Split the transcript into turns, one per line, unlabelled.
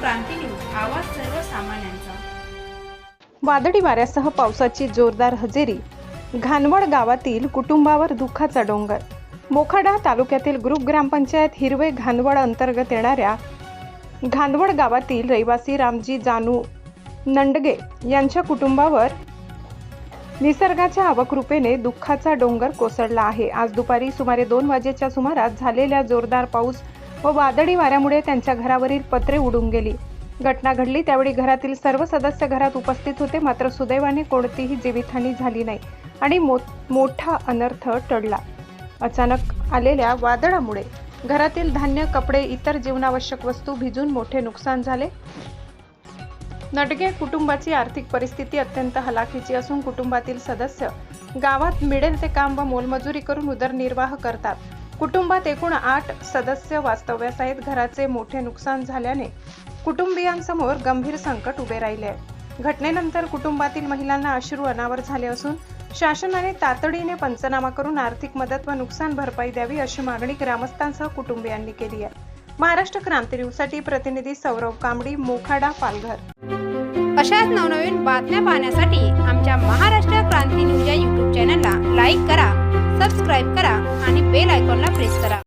क्रांती news, आवाज सर्वसामान्यांचा।
वादळी वाऱ्यासह पावसाची जोरदार हजेरी, घानवड गावातील कुटुंबावर दुःखाचा डोंगर। मोखाडा तालुक्यातील ग्रुप ग्रामपंचायत हिरवे घानवड अंतर्गत येणाऱ्या घानवड गावातील रहिवासी रामजी जानू नंडगे यांच्या कुटुंबावर निसर्गाच्या अवकृपेने दुःखाचा डोंगर कोसळला आहे। आज दुपारी सुमारे 2 वाजेच्या सुमारास झालेल्या जोरदार पाऊस व वादळी वाऱ्यामुळे त्यांच्या घरावरील पत्रे उडून गेली। घटना घडली त्यावेळी घरातील सर्व सदस्य घरात उपस्थित होते, मात्र सुदैवाने कोणतीही जीवितहानी झाली नाही आणि मोठा अनर्थ टळला। अचानक आलेल्या वादळामुळे घरातील धान्य, कपडे, इतर जीवनावश्यक वस्तू भिजून मोठे नुकसान झाले। नडगे कुटुंबाची आर्थिक परिस्थिती अत्यंत हलाखीची असून कुटुंबातील सदस्य गावात मिळेल ते काम व मोलमजुरी करून उदरनिर्वाह करतात। कुटुंबात एकूण 8 सदस्य वास्तव्यास आहेत। घराचे मोठे नुकसान झाल्याने कुटुंबियांसमोर गंभीर संकट उभे राहिले आहे। घटनेनंतर कुटुंबातील महिलांना अश्रू अनावर झाले असून शासनाने तातडीने पंचनामा करून आर्थिक मदत व नुकसान भरपाई द्यावी अशी मागणी ग्रामस्थांसह कुटुंबियांनी केली आहे। महाराष्ट्र क्रांती न्यूजसाठी प्रतिनिधी सौरव कांबडी, मोखाडा, पालघर।
अशाच नवनवीन बातम्या पाहण्यासाठी आमच्या महाराष्ट्र क्रांती न्यूज या YouTube चॅनलला लाईक करा, सबस्क्राईब करा आणि बेल आयकॉनला प्रेस करा।